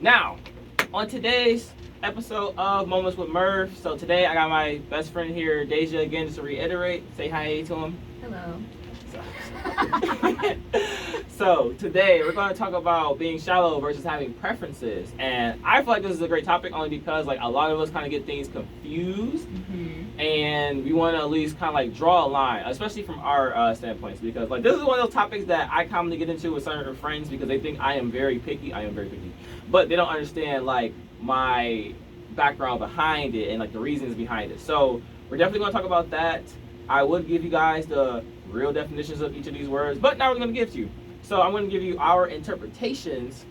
Now, on today's episode of Moments with Murph, so today I got my best friend here, Deja, again, just to reiterate. Say hi to him. Hello. So today we're going to talk about being shallow versus having preferences, and I feel like this is a great topic only because like a lot of us kind of get things confused, and we want to at least kind of like draw a line, especially from our standpoints, because like this is one of those topics that I commonly get into with certain friends because they think I am very picky. I am very picky, but they don't understand like my background behind it and like the reasons behind it. So we're definitely going to talk about that. I would give you guys the real definitions of each of these words, but now we're going to give to you. So I'm going to give you our interpretations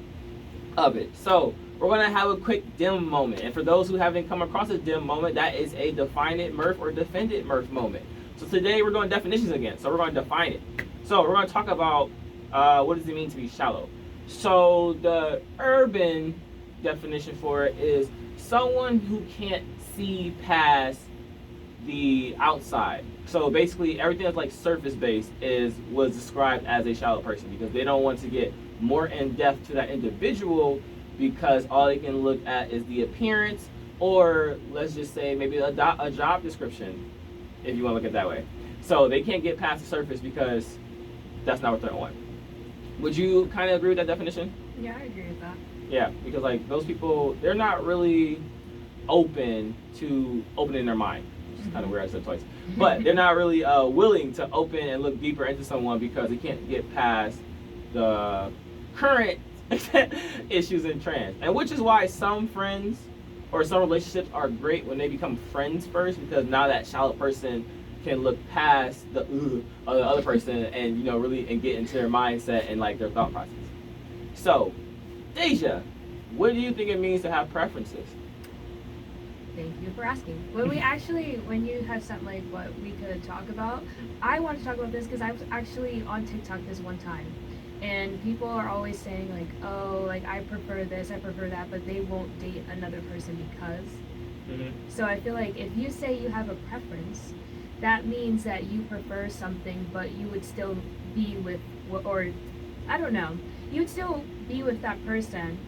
of it. So we're going to have a quick D.I.M moment. And for those who haven't come across a D.I.M moment, that is a define it Murph or defend it Murph moment. So today we're doing definitions again. So we're going to define it. So we're going to talk about what does it mean to be shallow. So the urban definition for it is someone who can't see past the outside. So basically everything that's like surface based was described as a shallow person because they don't want to get more in depth to that individual because all they can look at is the appearance, or let's just say maybe a job description if you want to look at it that way. So they can't get past the surface because that's not what they're on. Would you kind of agree with that definition? Yeah, I agree with that. Yeah, because like those people, they're not really open to opening their mind. It's kind of weird I said twice, but they're not really willing to open and look deeper into someone because they can't get past the current issues in trans, and which is why some friends or some relationships are great when they become friends first, because now that shallow person can look past the of the other person and really and get into their mindset and like their thought process. So, Deja, what do you think it means to have preferences? Thank you for asking. When you have something like what we could talk about, I want to talk about this because I was actually on TikTok this one time, and people are always saying like, oh, like I prefer this, I prefer that, but they won't date another person because. So I feel like if you say you have a preference, that means that you prefer something, but you would still be with, or I don't know, you would still be with that person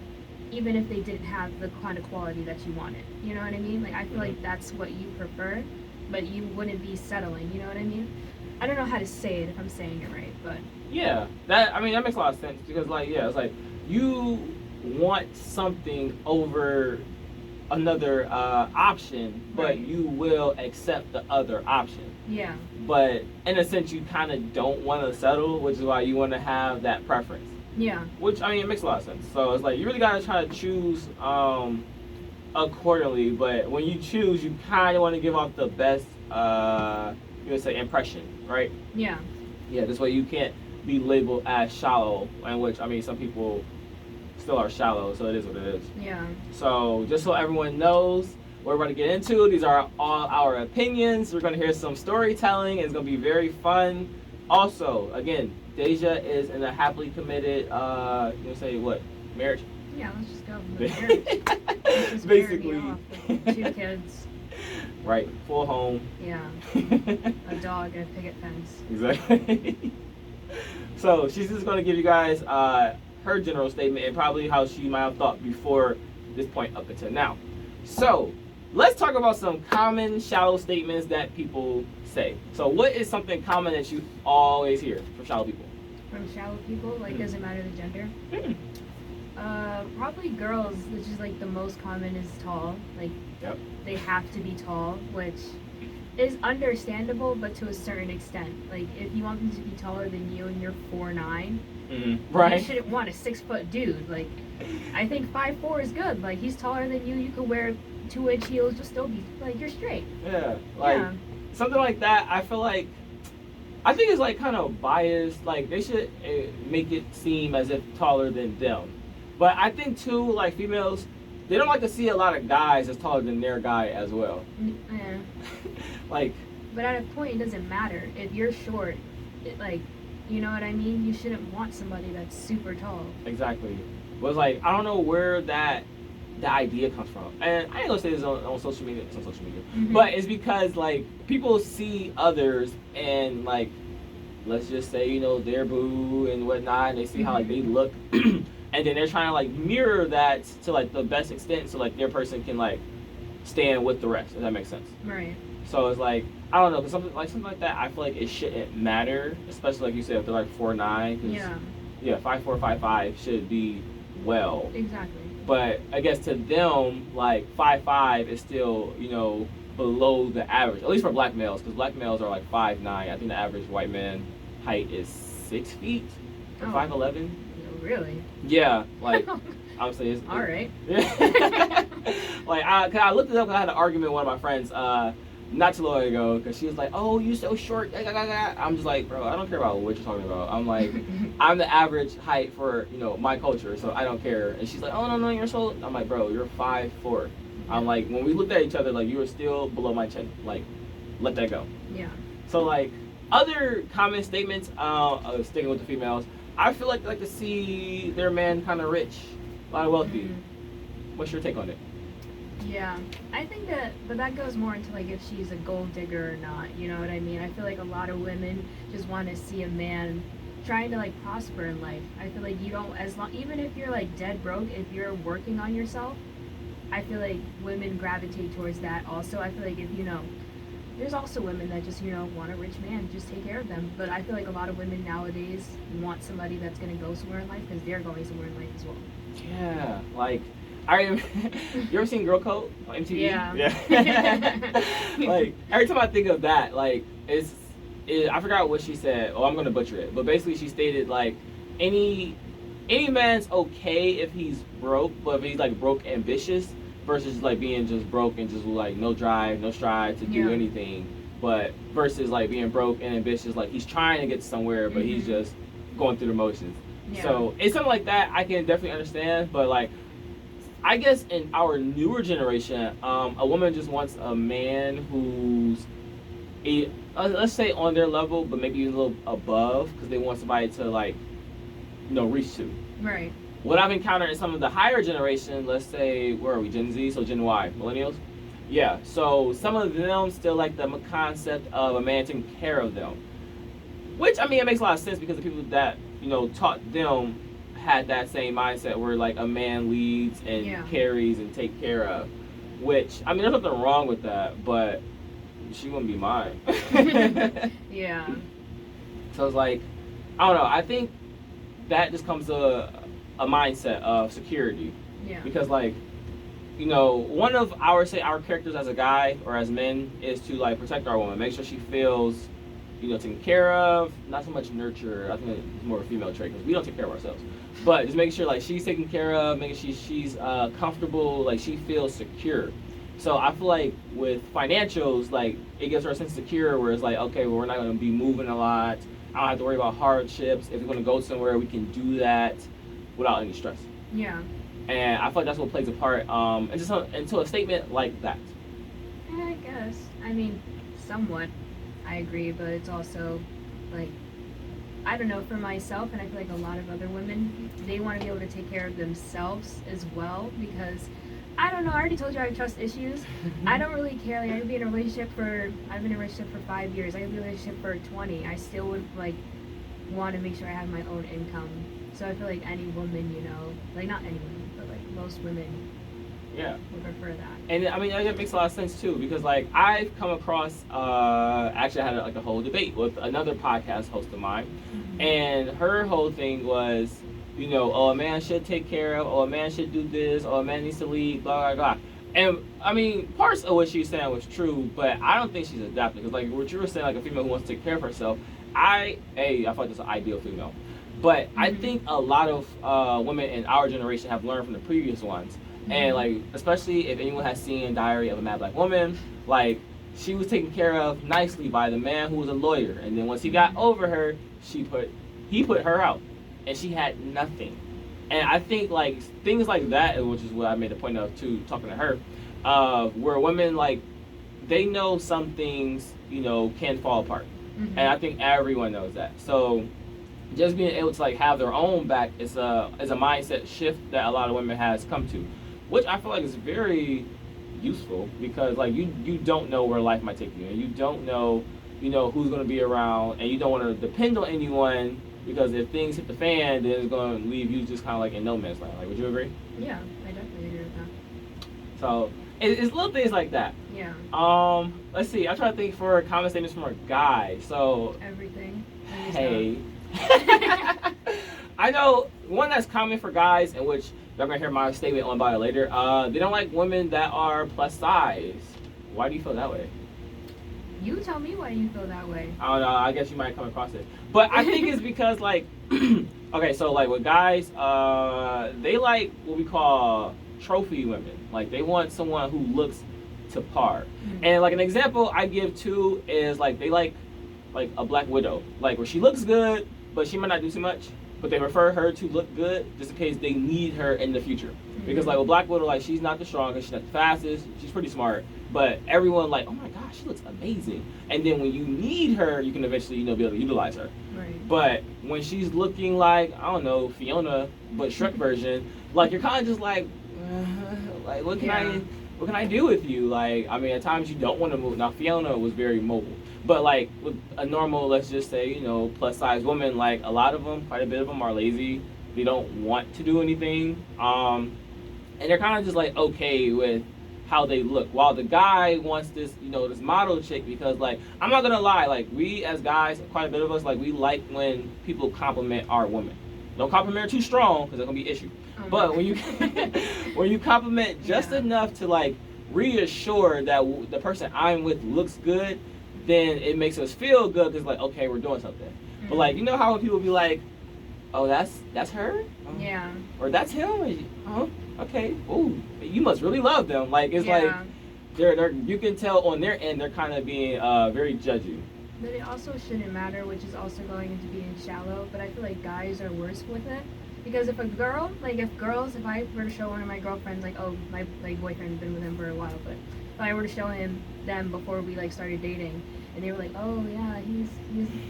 even if they didn't have the kind of quality that you wanted. You know what I mean? Like, I feel like that's what you prefer, but you wouldn't be settling. You know what I mean? I don't know how to say it if I'm saying it right, but... Yeah, that makes a lot of sense because, like, yeah, it's like you want something over another option, but right. You will accept the other option. Yeah. But in a sense, you kind of don't want to settle, which is why you want to have that preference. Yeah. Which, it makes a lot of sense. So it's like you really gotta try to choose accordingly, but when you choose, you kind of want to give off the best, you would say, impression, right? Yeah. Yeah, this way you can't be labeled as shallow, and which, some people still are shallow, so it is what it is. Yeah. So just so everyone knows what we're about to get into, these are all our opinions. We're going to hear some storytelling. It's going to be very fun. Also, again, Deja is in a happily committed, marriage? Yeah, let's just go with marriage. Let's just Basically. marry off with 2 kids. Right, full home. Yeah. A dog and a picket fence. Exactly. So she's just going to give you guys her general statement and probably how she might have thought before this point up until now. So let's talk about some common shallow statements that people say. So what is something common that you always hear from shallow people? From shallow people? Like, doesn't matter the gender? Probably girls, which is like the most common, is tall. Like, yep. They have to be tall, which is understandable, but to a certain extent. Like, if you want them to be taller than you and you're 4'9", right? You shouldn't want a 6-foot dude. Like, I think 5'4" is good. Like, he's taller than you. You could wear 2-inch heels, just still be like, you're straight. Yeah, like something like that. I think it's like kind of biased. Like they should make it seem as if taller than them. But I think too, like females, they don't like to see a lot of guys that's taller than their guy as well. Yeah. Like. But at a point, it doesn't matter if you're short. You know what I mean? You shouldn't want somebody that's super tall. Exactly. But it's like I don't know where the idea comes from, and I ain't gonna say this on social media. It's on social media, but it's because like people see others and like, let's just say their boo and whatnot, and they see how like they look and then they're trying to like mirror that to like the best extent, so like their person can like stand with the rest. If that makes sense. Right. So it's like I don't know, cause something like that, I feel like it shouldn't matter, especially like you said if they're like 4'9". Yeah. Yeah, 5'4", 5'5" should be well. Exactly. But I guess to them, like 5'5" is still, you know, below the average, at least for black males, because black males are like 5'9". I think the average white man height is 6 feet or 5'11". Really? Yeah, like obviously it's all right. Yeah. Like I looked it up. 'Cause I had an argument with one of my friends not too long ago because she was like, "Oh, you so short." I'm just like, bro, I don't care about what you're talking about. I'm like, I'm the average height for, you know, my culture, so I don't care. And she's like, "Oh no, you're so." I'm like, bro, you're 5'4". I'm like, when we looked at each other, like you were still below my chin. Like, let that go. Yeah. So like other common statements, sticking with the females, I feel like they like to see their man kind of rich, a lot of wealthy. What's your take on it? Yeah, I think that, but that goes more into like if she's a gold digger or not. You know what I mean? I feel like a lot of women just want to see a man trying to like prosper in life. I feel like you don't, as long, even if you're like dead broke, if you're working on yourself, I feel like women gravitate towards that. Also, I feel like if you know, there's also women that just, you know, want a rich man, just take care of them. But I feel like a lot of women nowadays want somebody that's gonna go somewhere in life because they're going somewhere in life as well. Yeah, like you ever seen Girl Code on MTV? Yeah. Like every time I think of that, like I forgot what she said. Oh, I'm gonna butcher it, but basically she stated like any man's okay if he's broke, but if he's like broke ambitious versus like being just broke and just like no drive, no strive to do anything, but versus like being broke and ambitious, like he's trying to get somewhere, but he's just going through the motions. Yeah. So it's something like that I can definitely understand, but like I guess in our newer generation, a woman just wants a man who's let's say on their level, but maybe a little above, because they want somebody to like, you know, reach to. Right. What I've encountered in some of the higher generation, let's say, where are we, Gen Z, so Gen Y, millennials? Yeah, so some of them still like the concept of a man taking care of them. Which, I mean, it makes a lot of sense because the people that, you know, taught them had that same mindset where like a man leads and carries and take care of. Which, I mean, there's nothing wrong with that, but she wouldn't be mine. Yeah. So it's like, I don't know, I think that just comes to a mindset of security. Yeah. Because like, you know, one of our characters as a guy or as men is to like protect our woman, make sure she feels, you know, taken care of, not so much nurture. I think it's more of a female trait because we don't take care of ourselves. But just making sure like she's taken care of, making sure she's comfortable, like she feels secure. So I feel like with financials, like it gives her a sense of secure where it's like, okay, well, we're not going to be moving a lot. I don't have to worry about hardships. If we're going to go somewhere, we can do that without any stress. Yeah. And I feel like that's what plays a part into a statement like that. I guess. I mean, somewhat. I agree, but it's also like, I don't know, for myself, and I feel like a lot of other women, they want to be able to take care of themselves as well, because I don't know, I already told you I have trust issues. I don't really care. Like, I've been in a relationship for 5 years. I could be in a relationship for 20. I still would like want to make sure I have my own income. So I feel like any woman, you know, like not any woman, but like most women would prefer that. And I mean, that makes a lot of sense too, because like I've come across, actually I had like a whole debate with another podcast host of mine, and her whole thing was, you know, oh, a man should take care of, oh, a man should do this, oh, a man needs to lead, blah, blah, blah. And I mean, parts of what she was saying was true, but I don't think she's adapted, because like what you were saying, like a female who wants to take care of herself, I feel like that's an ideal female. But I think a lot of women in our generation have learned from the previous ones. And like, especially if anyone has seen Diary of a Mad Black Woman, like she was taken care of nicely by the man who was a lawyer, and then once he got over her, he put her out, and she had nothing. And I think like things like that, which is what I made a point of too, talking to her, where women like they know some things, you know, can fall apart, and I think everyone knows that. So just being able to like have their own back is a mindset shift that a lot of women has come to, which I feel like is very useful, because like you don't know where life might take you, and you don't know, you know, who's going to be around, and you don't want to depend on anyone because if things hit the fan, then it's going to leave you just kind of like in no man's land. Like, would you agree? Yeah, I definitely agree with that. So it's little things like that. Yeah. Let's see. I try to think for common statements from a guy. So Everything. hey. I know one that's common for guys, in which you're gonna hear my statement on about it later. They don't like women that are plus size. Why do you feel that way? You tell me why you feel that way. I don't know. I guess you might come across it, but I think it's because like, okay, so like with guys, they like what we call trophy women. Like they want someone who looks to par. Mm-hmm. And like an example I give too is like they like a black widow, like where she looks good, but she might not do too much. But they prefer her to look good just in case they need her in the future. Mm-hmm. Because like with Black Widow, like she's not the strongest, she's not the fastest, she's pretty smart, but everyone like, oh my gosh, she looks amazing. And then when you need her, you can eventually, be able to utilize her. Right. But when she's looking like, I don't know, Fiona, but Shrek version, like you're kind of just like what can I do with you? Like, I mean, at times you don't want to move. Now Fiona was very mobile. But like with a normal, let's just say, plus size woman, like a lot of them, quite a bit of them are lazy. They don't want to do anything. And they're kind of just like okay with how they look. While the guy wants this, this model chick because like, I'm not gonna lie, like we as guys, quite a bit of us, like we like when people compliment our women. Don't compliment her too strong because there's gonna be issue. But when you when you compliment just enough to like reassure that the person I'm with looks good, then it makes us feel good because like, okay, we're doing something. Mm-hmm. But like, how when people be like, oh, that's her? Yeah. Or that's him? Oh, okay. Oh, you must really love them. Like it's like they're you can tell on their end they're kind of being very judgy. But it also shouldn't matter, which is also going into being shallow. But I feel like guys are worse with it. Because if I were to show one of my girlfriends, like, oh, my boyfriend's been with him for a while, but if I were to show them before we like started dating, and they were like, oh yeah, he's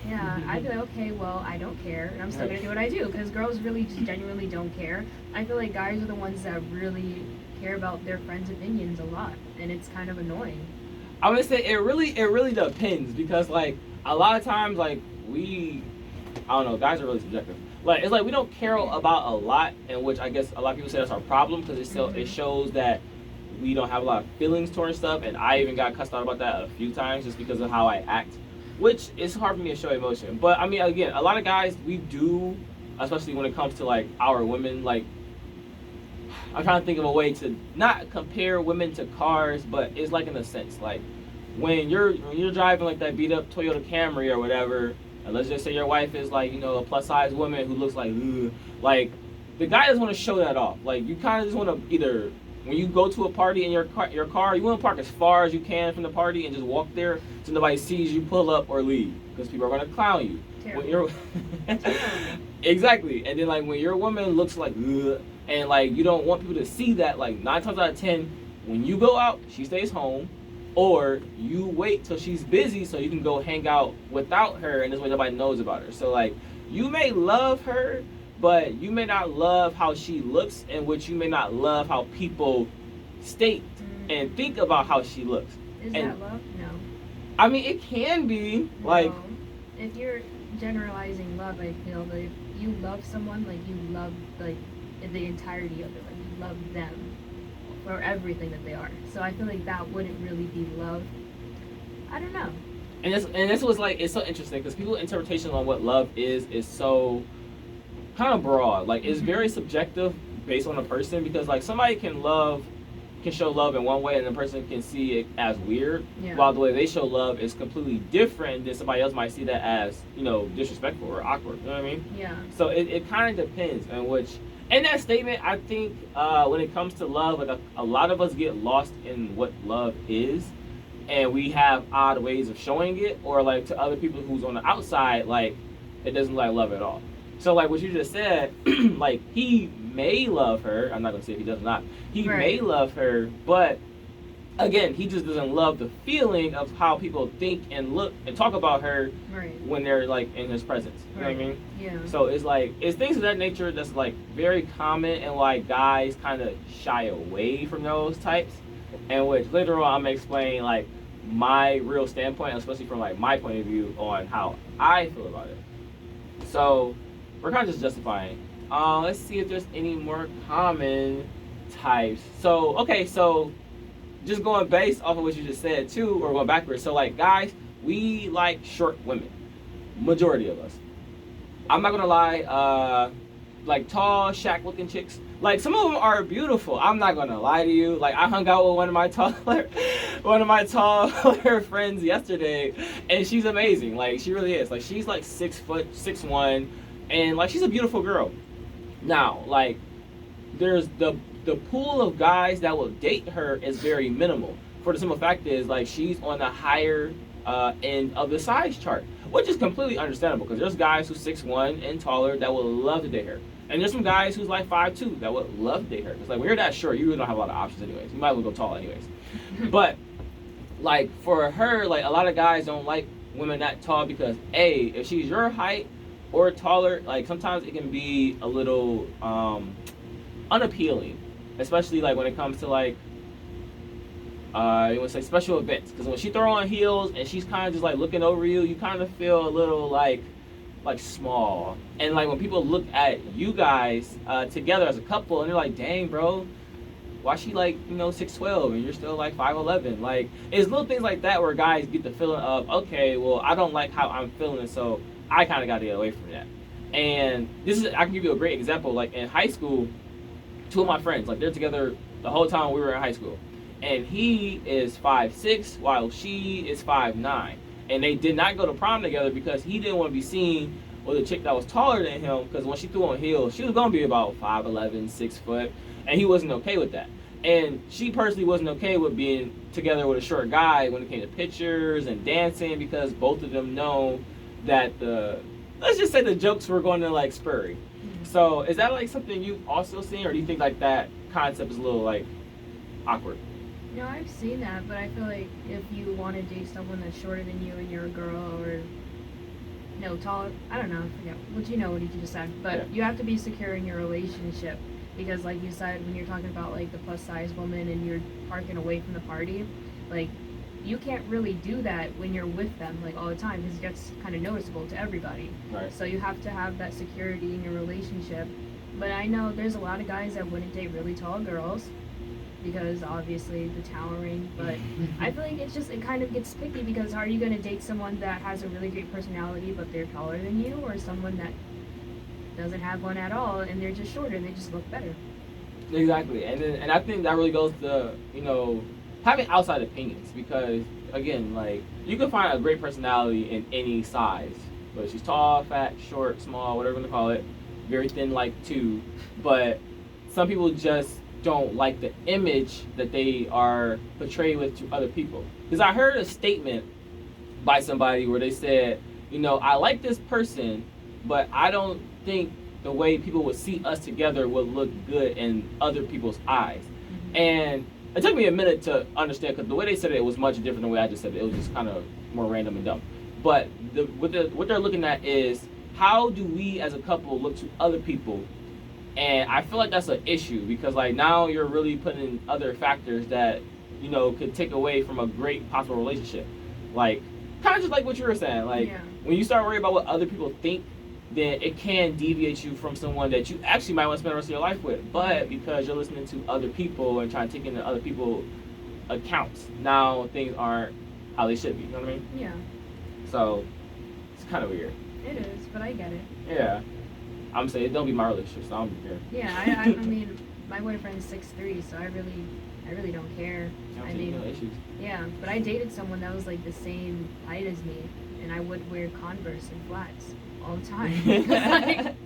yeah, I'd be like, okay, well, I don't care, and I'm still gonna do what I do, because girls really just genuinely don't care. I feel like guys are the ones that really care about their friends' opinions a lot, and it's kind of annoying. I would say it really depends, because like a lot of times like I don't know, guys are really subjective. Like it's like we don't care about a lot, in which I guess a lot of people say that's our problem because it shows that we don't have a lot of feelings towards stuff, and I even got cussed out about that a few times just because of how I act, which is hard for me to show emotion. But I mean, again, a lot of guys, we do, especially when it comes to like our women, like I'm trying to think of a way to not compare women to cars, but it's like in a sense, like when you're driving like that beat up Toyota Camry or whatever, and let's just say your wife is like, a plus size woman who looks like, ugh, like the guy doesn't want to show that off. Like you kind of just want to either, when you go to a party in your car, you want to park as far as you can from the party and just walk there so nobody sees you pull up or leave, because people are going to clown you. When you're exactly. And then like when your woman looks like, ugh, and like you don't want people to see that, like 9 times out of 10, when you go out, she stays home. Or you wait till she's busy so you can go hang out without her, and this way nobody knows about her. So like, you may love her, but you may not love how she looks, in which you may not love how people state and think about how she looks. Is that love? No. I mean, it can be. No. Like, if you're generalizing love, I feel that if you love someone, like you love like the entirety of it, like you love them for everything that they are. So I feel like that wouldn't really be love. I don't know. And this was like, it's so interesting because people's interpretation on what love is so kind of broad. Like it's very subjective based on a person, because like somebody can show love in one way and the person can see it as weird, while the way they show love is completely different than somebody else might see that as, disrespectful or awkward. You know what I mean? Yeah. So it kind of depends on which. In that statement, I think when it comes to love, like a lot of us get lost in what love is, and we have odd ways of showing it, or like to other people who's on the outside, like it doesn't look like love at all. So like what you just said, like he may love her. I'm not gonna say he does not. He may love her, but again, he just doesn't love the feeling of how people think and look and talk about her when they're like in his presence. You know what I mean? Yeah. So it's like, it's things of that nature that's like very common, and like guys kind of shy away from those types. And which later on I'm gonna explain like my real standpoint, especially from like my point of view on how I feel about it. So we're kind of just justifying. Let's see if there's any more common types. So, okay, so just going based off of what you just said too, or going backwards. So, like, guys, we like short women. Majority of us. I'm not gonna lie. Like tall, Shaq-looking chicks. Like some of them are beautiful. I'm not gonna lie to you. Like I hung out with one of my taller friends yesterday, and she's amazing. Like she really is. Like she's like 6', 6'1", and like she's a beautiful girl. Now, like there's the pool of guys that will date her is very minimal. For the simple fact is like she's on the higher end of the size chart, which is completely understandable because there's guys who's 6'1" and taller that would love to date her. And there's some guys who's like 5'2" that would love to date her. Because like when you're that short, you really don't have a lot of options anyways. You might as well go tall anyways. But like for her, like a lot of guys don't like women that tall because if she's your height or taller, like sometimes it can be a little unappealing. Especially like when it comes to like you would say special events. Because when she throw on heels and she's kind of just like looking over you, you kind of feel a little like small. And like when people look at you guys together as a couple and they're like, dang bro, why she like 6'12" and you're still like 5'11"? Like it's little things like that where guys get the feeling of, okay, well I don't like how I'm feeling, so I kind of got to get away from that. And I can give you a great example. Like in high school, two of my friends, like they're together the whole time we were in high school, and he is 5'6" while she is 5'9". And they did not go to prom together because he didn't want to be seen with a chick that was taller than him, because when she threw on heels, she was going to be about 5'11", 6 foot, and he wasn't okay with that. And she personally wasn't okay with being together with a short guy when it came to pictures and dancing, because both of them know that let's just say the jokes were going to like spurry. So is that like something you've also seen, or do you think like that concept is a little like awkward? No, I've seen that, but I feel like if you want to date someone that's shorter than you and you're a girl, or taller, I don't know, I forget what you just said, but yeah. You have to be secure in your relationship, because like you said, when you're talking about like the plus size woman and you're parking away from the party, like you can't really do that when you're with them like all the time, because it gets kind of noticeable to everybody. Right. So you have to have that security in your relationship. But I know there's a lot of guys that wouldn't date really tall girls, because obviously the towering, but I feel like it kind of gets picky, because are you going to date someone that has a really great personality but they're taller than you, or someone that doesn't have one at all and they're just shorter and they just look better? Exactly. And I think that really goes to having outside opinions, because again, like you can find a great personality in any size, whether she's tall, fat, short, small, whatever you want to call it, very thin like two, but some people just don't like the image that they are portrayed with to other people. Because I heard a statement by somebody where they said, I like this person, but I don't think the way people would see us together would look good in other people's eyes. Mm-hmm. And it took me a minute to understand, because the way they said it was much different than the way I just said it. It was just kind of more random and dumb. But what they're looking at is, how do we as a couple look to other people? And I feel like that's an issue, because like now you're really putting in other factors that could take away from a great possible relationship. Like kind of just like what you were saying, like when you start worrying about what other people think, then it can deviate you from someone that you actually might want to spend the rest of your life with. But because you're listening to other people and trying to take into other people's accounts, now things aren't how they should be. You know what I mean? Yeah. So it's kind of weird. It is, but I get it. Yeah. I'm saying, don't be my relationship, so I don't care. Yeah, I mean, my boyfriend's 6'3", so I really don't care. I mean, no issues. Yeah, but I dated someone that was like the same height as me, and I would wear Converse and flats all the time.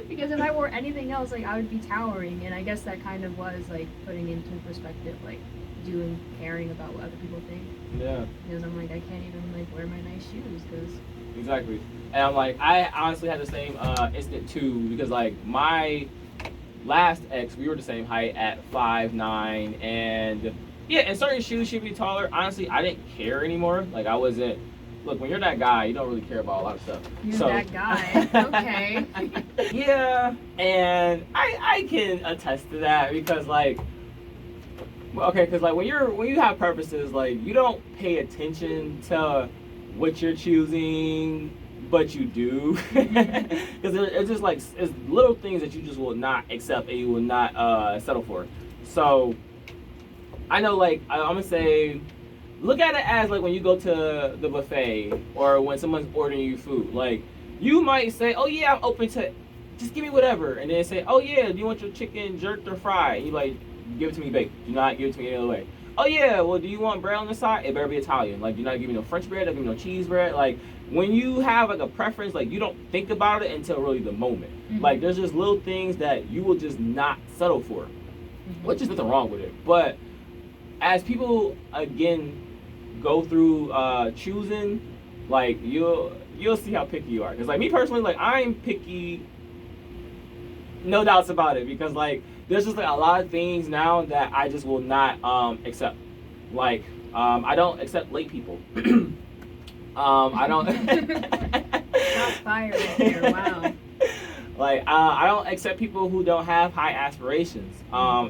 Because if I wore anything else, like I would be towering, and I guess that kind of was like putting into perspective, like caring about what other people think. Yeah. Because I'm like, I can't even like wear my nice shoes, because. Exactly. And I'm like, I honestly had the same instant too, because like my last ex, we were the same height at 5'9", and yeah, in certain shoes she'd be taller. Honestly, I didn't care anymore. Like I wasn't. Look, when you're that guy, you don't really care about a lot of stuff. You're that guy. Okay. Yeah, and I can attest to that, because like, because like when you have purposes, like you don't pay attention to what you're choosing but you do, because it's just like it's little things that you just will not accept and you will not settle for. So I know, like I'm gonna say, look at it as like when you go to the buffet or when someone's ordering you food. Like you might say, "Oh yeah, I'm open to, just give me whatever," and then say, "Oh yeah, do you want your chicken jerked or fried?" And you like, give it to me baked. Do not give it to me any other way. Oh yeah, well, do you want bread on the side? It better be Italian. Like, do not give me no French bread. Don't give me no cheese bread. Like, when you have like a preference, like you don't think about it until really the moment. Mm-hmm. Like, there's just little things that you will just not settle for, which is nothing wrong with it. But as people again go through choosing, like you'll see how picky you are. Cause like me personally, like I'm picky, no doubts about it. Because like there's just like a lot of things now that I just will not accept. Like I don't accept late people. I don't. Shots fired here. Wow. Like I don't accept people who don't have high aspirations.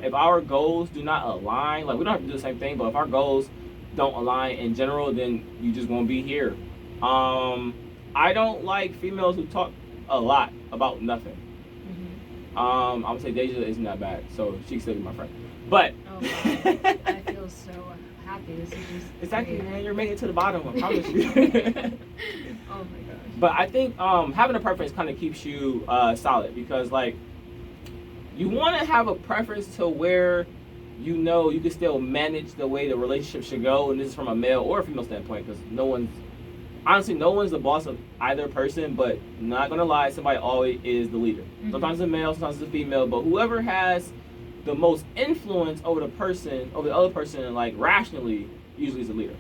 If our goals do not align, like we don't have to do the same thing, but if our goals don't align in general, then you just won't be here. I don't like females who talk a lot about nothing. I'm gonna say Deja isn't that bad, so she can still be my friend. But oh, wow. I feel so happy. This is just exactly, man. You're making it to the bottom. I promise you. Oh my gosh. But I think having a preference kind of keeps you solid, because like you want to have a preference to where you know you can still manage the way the relationship should go, and this is from a male or a female standpoint, because no one's the boss of either person. But not gonna lie, somebody always is the leader. Mm-hmm. Sometimes it's a male, sometimes it's a female, but whoever has the most influence over the other person, like rationally, usually is the leader.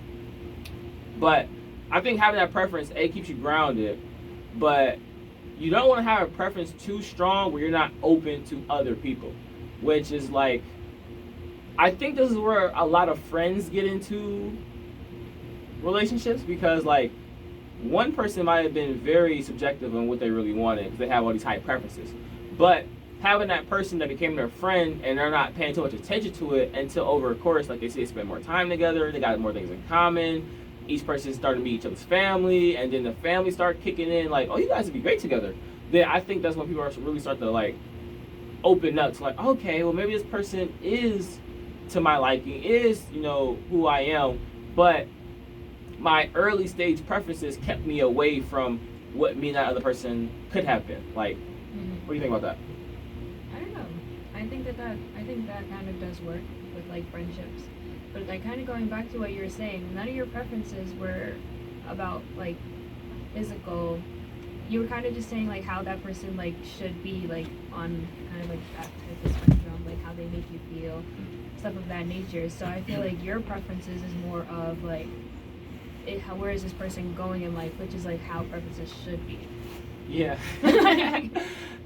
But I think having that preference, keeps you grounded, but you don't want to have a preference too strong where you're not open to other people, which is like, I think this is where a lot of friends get into relationships, because like one person might have been very subjective on what they really wanted because they have all these high preferences, but having that person that became their friend and they're not paying too much attention to it until over a course, like they say, spend more time together, they got more things in common, each person started to meet each other's family, and then the family start kicking in like, oh, you guys would be great together. Then I think that's when people really start to like open up to like, okay, well maybe this person is to my liking, is, you know, who I am, but my early stage preferences kept me away from what me and that other person could have been. Like, what do you think about that? I don't know. I think that kind of does work with like friendships. But like kind of going back to what you were saying, none of your preferences were about like physical. You were kind of just saying like how that person like should be like on kind of like that type of spectrum, like how they make you feel, stuff of that nature. So I feel like your preferences is more of like where is this person going in life, which is like how preferences should be. Yeah.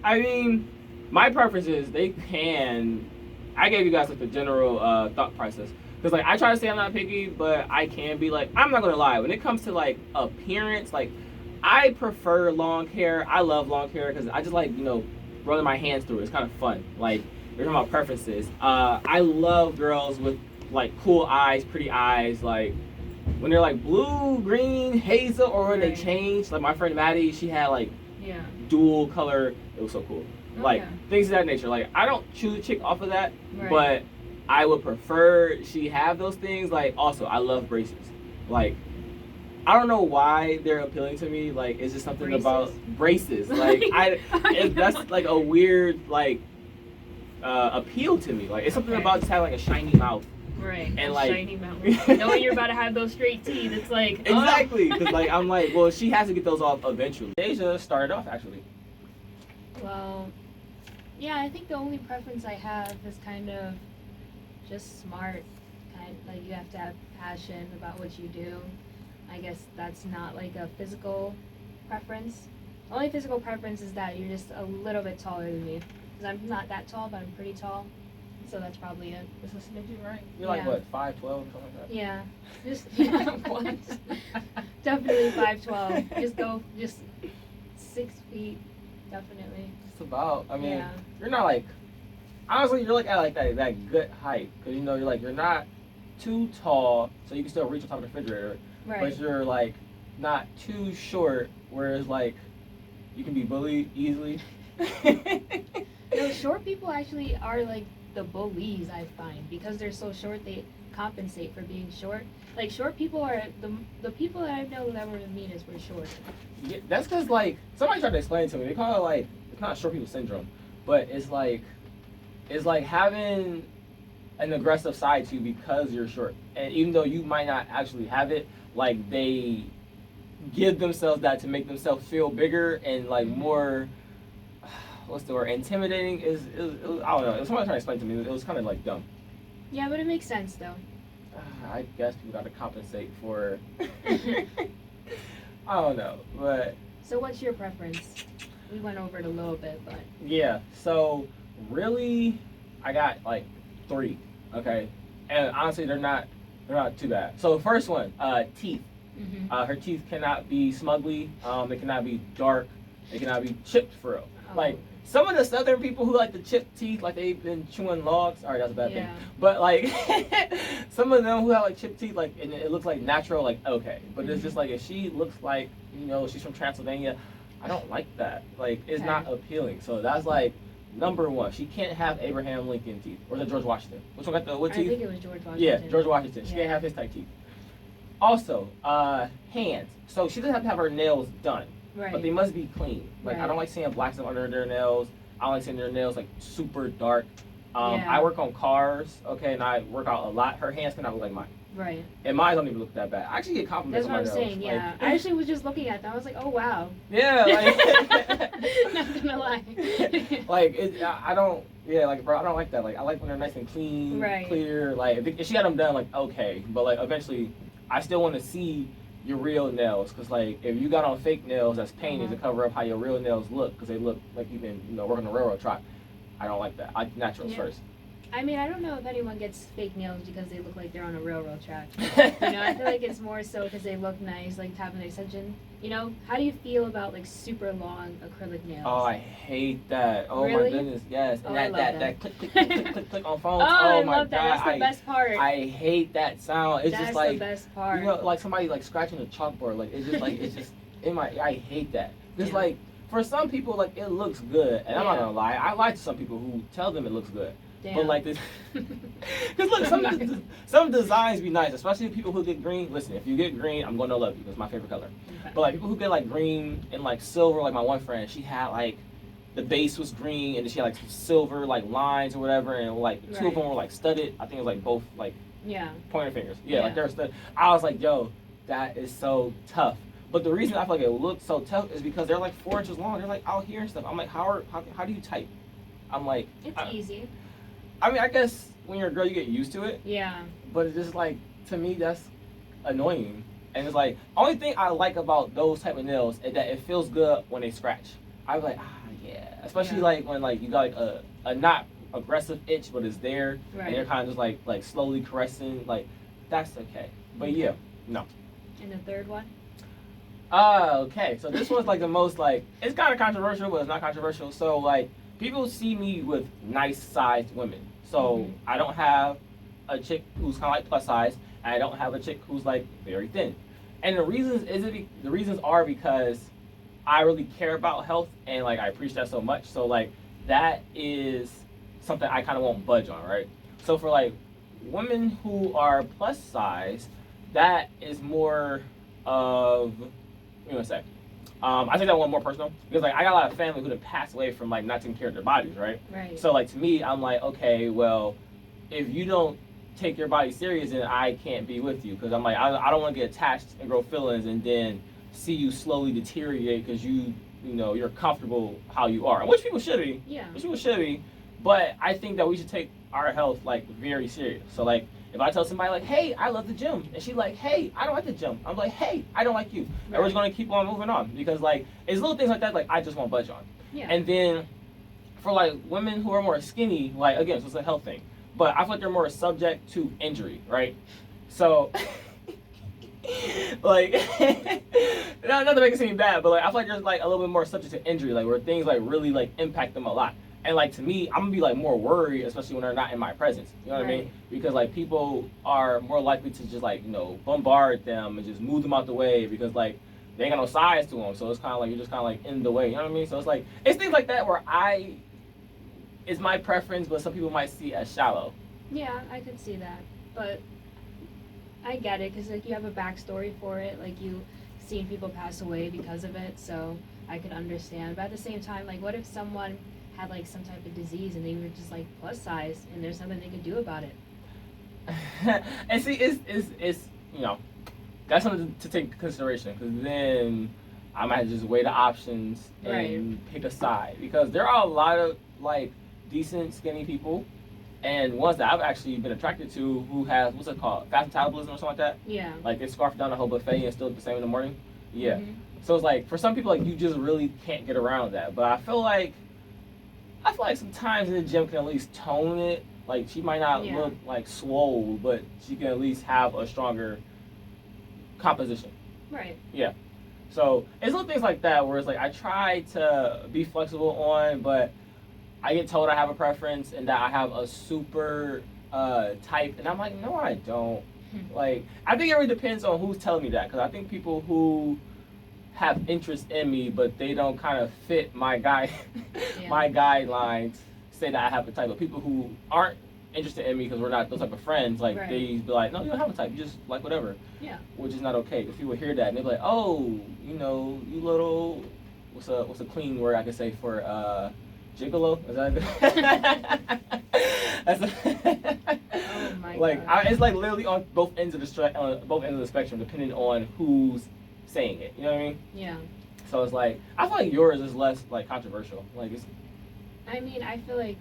I mean, my preferences, I gave you guys like the general thought process. Because like I try to say I'm not picky, but I can be like, I'm not gonna lie, when it comes to like appearance, like I prefer long hair. I love long hair because I just like, you know, running my hands through it. It's kind of fun. Like, you're talking about preferences. I love girls with like cool eyes, pretty eyes, like when they're like blue, green, hazel, or when they change. Like my friend Maddie, she had like dual color. It was so cool. Like things of that nature. Like I don't choose a chick off of that, but I would prefer she have those things. Like also, I love braces. Like I don't know why they're appealing to me. Like it's just something about braces. Like that's like a weird like appeal to me. Like it's something about just having like a shiny mouth. Right. And like shiny mouth. Knowing you're about to have those straight teeth, it's like exactly. Because like I'm like, well, she has to get those off eventually. Deja started off actually. Well, yeah, I think the only preference I have is kind of just smart. Kind of, like you have to have passion about what you do. I guess that's not like a physical preference. The only physical preference is that you're just a little bit taller than me. Because I'm not that tall, but I'm pretty tall. So that's probably it. It's a smidgen, right? You're like what, 5'12", something like that? Yeah. Just what? Definitely 5'12". Just 6 feet. Definitely. It's about. I mean, you're not like. Honestly, you're like at like that good height, because you know you're not too tall, so you can still reach on top of the refrigerator. Right. But you're like not too short, where it's like you can be bullied easily. No, short people actually are like the bullies, I find, because they're so short. They compensate for being short. Like short people are the people that I know that were the meanest were short. Yeah, that's because like somebody tried to explain it to me. They call it like it's not short people syndrome, but it's like having an aggressive side to you because you're short, and even though you might not actually have it, like they give themselves that to make themselves feel bigger and like more. What's the word? Intimidating is I don't know. If someone tried to explain to me, it was kind of like dumb. Yeah, but it makes sense though. I guess people got to compensate for. I don't know, but So what's your preference? We went over it a little bit, but yeah. So really, I got like 3. Okay, and honestly, they're not too bad. So first one, teeth. Her teeth cannot be smugly. They cannot be dark. They cannot be chipped for real. Like some of the southern people who like to chip teeth, like they've been chewing logs. All right, that's a bad thing. But like some of them who have like chipped teeth, like and it looks like natural, like okay. But it's just like if she looks like she's from Transylvania, I don't like that. Like it's not appealing. So that's like number 1. She can't have Abraham Lincoln teeth or the George Washington. Which one got the what teeth? I think it was George Washington. Yeah, George Washington. She can't have his type teeth. Also, hands. So she doesn't have to have her nails done. Right. But they must be clean. Like I don't like seeing black stuff under their nails. I don't like seeing their nails like super dark. I work on cars, okay, and I work out a lot. Her hands cannot look like mine. Right. And mine don't even look that bad. I actually get compliments That's on what my I'm nails. saying, yeah. I actually was just looking at them. I was like, oh wow. Yeah, like Not gonna lie. like I don't like bro, I don't like that. Like I like when they're nice and clean, clear. Like if she had them done, like okay, but like eventually, I still want to see your real nails, because like if you got on fake nails that's painted to cover up how your real nails look, because they look like you've been working the railroad track. I don't like that. I naturals first. I mean, I don't know if anyone gets fake nails because they look like they're on a railroad track. I feel like it's more so because they look nice, like to have an extension. How do you feel about like super long acrylic nails? Oh, I hate that. Oh really? my goodness, yes. And that click click click click click click on phones. Oh, I my love that. God. That's the best part. I hate that sound. It's That's just like the best part. like somebody like scratching a chalkboard. Like it's just in my. I hate that. It's like for some people like it looks good, and I'm not gonna lie. I like some people who tell them it looks good. Damn. But like this, because look, some designs be nice, especially people who get green. Listen, if you get green, I'm gonna love you. It's my favorite color. Okay. But like people who get like green and like silver, like my one friend, she had like the base was green and then she had like some silver like lines or whatever, and like 2 of them were like studded. I think it was like both like pointer fingers. Yeah, like they're studded. I was like, yo, that is so tough. But the reason I feel like it looks so tough is because they're like 4 inches long. They're like out here and stuff. I'm like, how do you type? I'm like, it's easy. I mean, I guess when you're a girl, you get used to it. Yeah. But it's just like, to me, that's annoying. And it's like, only thing I like about those type of nails is that it feels good when they scratch. I was like, yeah. Especially like when like you got like a not aggressive itch, but it's there. Right. And you're kind of just like slowly caressing. Like, that's okay. But yeah, no. And the third one? Okay. So this one's like the most like, it's kind of controversial, but it's not controversial. So like, people see me with nice sized women. So I don't have a chick who's kind of like plus size, and I don't have a chick who's like very thin. And the reasons are because I really care about health, and like I preach that so much. So like that is something I kind of won't budge on, right? So for like women who are plus size, that is more of I think that one more personal because like I got a lot of family who have passed away from like not taking care of their bodies, right? Right. So like to me, I'm like, okay, well, if you don't take your body serious, then I can't be with you because I'm like I don't want to get attached and grow feelings and then see you slowly deteriorate because you're comfortable how you are, which people should be. Yeah. Which people should be, but I think that we should take our health like very serious. So like. If I tell somebody like, hey, I love the gym, and she's like, hey, I don't like the gym, I'm like, hey, I don't like you. Right. And we're just gonna keep on moving on because like it's little things like that like I just won't budge on. Yeah. And then for like women who are more skinny, like again, so it's a health thing, but I feel like they're more subject to injury, right? So like not to make it seem bad, but like I feel like there's like a little bit more subject to injury, like where things like really like impact them a lot. And like to me, I'm gonna be like more worried, especially when they're not in my presence. You know what I mean? Right. Because like people are more likely to just like bombard them and just move them out the way because like they ain't got no size to them. So it's kind of like you're just kind of like in the way. You know what I mean? So it's like it's things like that where it's my preference, but some people might see it as shallow. Yeah, I could see that, but I get it because like you have a backstory for it, like you seen people pass away because of it, so I could understand. But at the same time, like, what if someone had like some type of disease and they were just like plus size, and there's nothing they could do about it? And see, it's that's something to take into consideration because then I might just weigh the options and Right. pick a side because there are a lot of like decent skinny people and ones that I've actually been attracted to who have what's it called, fast metabolism or something like that. Yeah. Like they scarf down the whole buffet and still look the same in the morning. Yeah. Mhm. So it's like for some people like you just really can't get around that. But I feel like sometimes in the gym can at least tone it. Like she might not Yeah. look like swole, but she can at least have a stronger composition. Right. Yeah. So it's little things like that where it's like I try to be flexible on, but I get told I have a preference and that I have a super type, and I'm like, no, I don't. Like I think it really depends on who's telling me that, because I think people who have interest in me, but they don't kind of fit my Yeah. my guidelines, say that I have a type. But people who aren't interested in me because we're not those type of friends, like Right. they be like, no, you don't have a type. You just like whatever. Yeah. Which is not okay. If people hear that and they be like, oh, you little, what's a clean word I can say for gigolo? Is that that's Oh my like God. it's like literally on both ends of the spectrum, depending on who's saying it. You know what I mean? Yeah. So it's like I feel like yours is less like controversial. Like it's I mean, I feel like,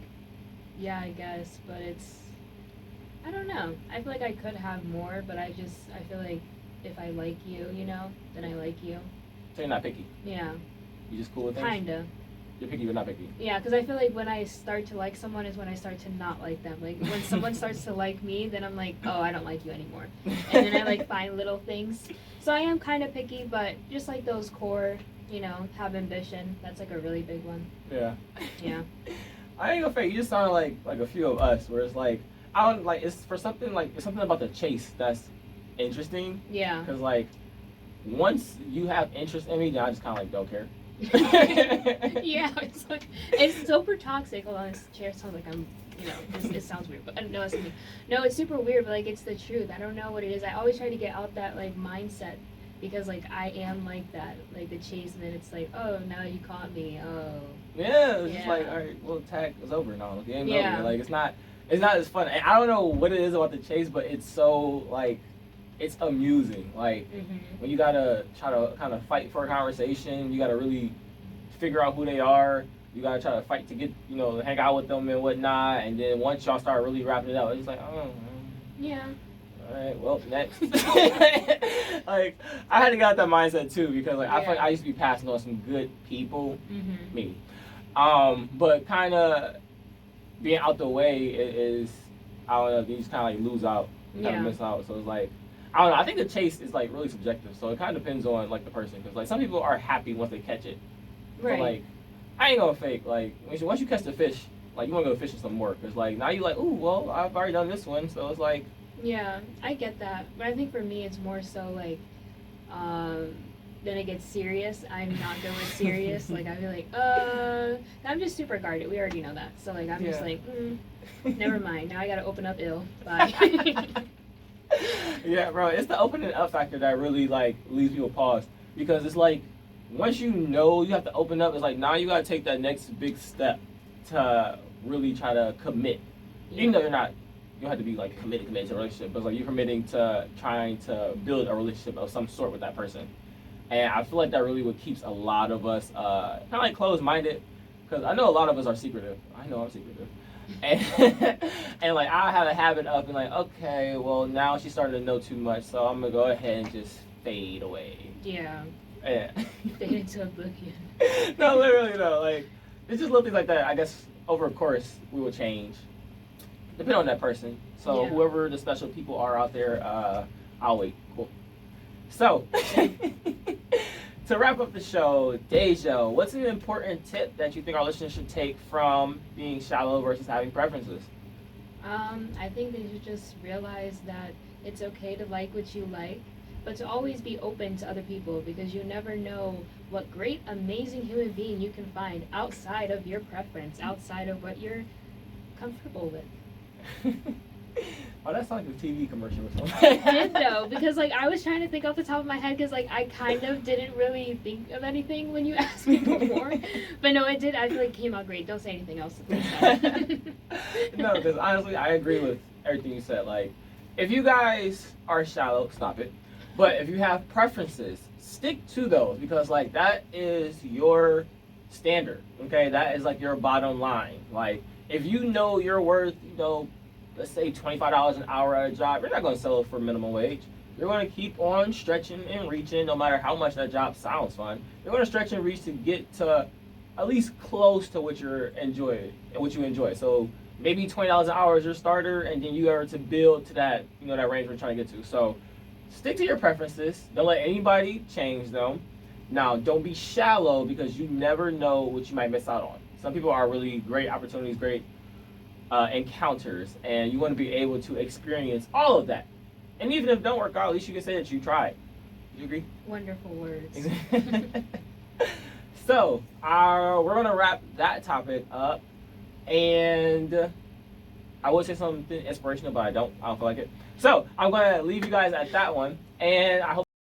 yeah, I guess, but I don't know. I feel like I could have more, but I feel like if I like you, then I like you. so you're not picky. Yeah. You just cool with things. Kinda. You're picky, but not picky. Yeah, because I feel like when I start to like someone is when I start to not like them. Like when someone starts to like me, then I'm like, oh, I don't like you anymore. And then I like find little things. So I am kind of picky, but just like those core, have ambition. That's like a really big one. Yeah. Yeah. I ain't gonna fake. You just sound like a few of us, where it's like I don't like it's for something like it's something about the chase that's interesting. Yeah. Because like once you have interest in me, then I just kind of like don't care. Yeah, it's super toxic. Hold on, this chair sounds like I'm, it sounds weird, but no, it's super weird, but like it's the truth. I don't know what it is. I always try to get out that like mindset because like I am like that, like the chase, and then it's like, oh, now you caught me. Oh. Yeah, it's just Yeah. like all right, well, tag is over now. The game's Yeah. over. Like it's not as fun. And I don't know what it is about the chase, but it's so like it's amusing. Like when you gotta try to kind of fight for a conversation, you gotta really figure out who they are. You gotta try to fight to get hang out with them and whatnot. And then once y'all start really wrapping it up, it's like Yeah. all right, well, next. Like I had to get out that mindset too because like I feel like I used to be passing on some good people, me. But kind of being out the way is I don't know. You just kind of like lose out, kind of miss out. So it's like I don't know. I think the chase is like really subjective. So it kind of depends on like the person because like some people are happy once they catch it. Right. So like I ain't gonna fake. Like once you catch the fish, like you wanna go fishing some more because like now you like, ooh, well I've already done this one, so it's like. Yeah, I get that, but I think for me it's more so like, then it gets serious. I'm not good with serious. Like I feel like, I'm just super guarded. We already know that. So like I'm just like, never mind. Now I gotta open up ill. Bye. Yeah, bro, it's the opening up factor that really like leaves people pause because it's like once you know you have to open up, it's like now you gotta take that next big step to really try to commit, even though you don't have to be like committed to a relationship, but it's like you're committing to trying to build a relationship of some sort with that person. And I feel like that really what keeps a lot of us kind of like closed-minded, because I know a lot of us are secretive. I know I'm secretive. And, and like I have a habit of being like, okay, well now she's starting to know too much, so I'm gonna go ahead and just fade away. Yeah. Yeah. Fade into oblivion. No, literally no. Like it's just little things like that. I guess over a course we will change, depending on that person. So Yeah. whoever the special people are out there, I'll wait. Cool. So to wrap up the show, Deja, what's an important tip that you think our listeners should take from being shallow versus having preferences? I think they should just realize that it's okay to like what you like, but to always be open to other people, because you never know what great, amazing human being you can find outside of your preference, outside of what you're comfortable with. Oh, that sounds like a TV commercial or something. It did though, because like I was trying to think off the top of my head, because like I kind of didn't really think of anything when you asked me before, but no, it did. I feel like it came out great. Don't say anything else. No, because honestly, I agree with everything you said. Like, if you guys are shallow, stop it. But if you have preferences, stick to those, because like that is your standard. Okay, that is like your bottom line. Like, if you know you're worth, let's say $25 an hour at a job, you're not going to sell it for minimum wage. You're going to keep on stretching and reaching, no matter how much that job sounds fun. You're going to stretch and reach to get to at least close to what you enjoy. So maybe $20 an hour is your starter, and then you are to build to that, that range we're trying to get to. So stick to your preferences. Don't let anybody change them. Now, don't be shallow, because you never know what you might miss out on. Some people are really great opportunities, great encounters, and you want to be able to experience all of that. And even if it don't work out, at least you can say that you tried. Do you agree? Wonderful words. So, we're going to wrap that topic up, and I would say something inspirational, but I don't feel like it. So, I'm going to leave you guys at that one, and I hope